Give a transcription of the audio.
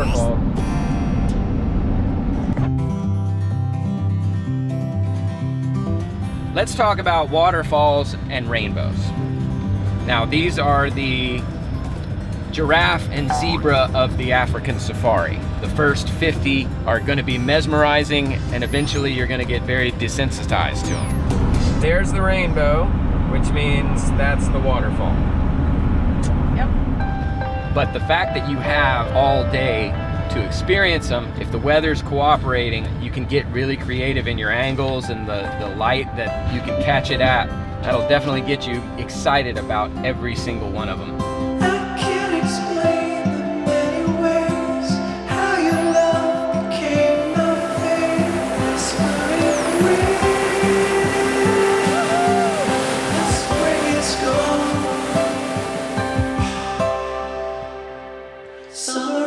waterfall. Let's talk about waterfalls and rainbows. Now, these are the giraffe and zebra of the African safari. The first 50 are going to be mesmerizing, and eventually you're going to get very desensitized to them. There's the rainbow, which means that's the waterfall. Yep. But the fact that you have all day to experience them, if the weather's cooperating, you can get really creative in your angles and the light that you can catch it at. That'll definitely get you excited about every single one of them. I can't explain the many ways how your love became my fate. Whispering wind, the spring is gone. Summer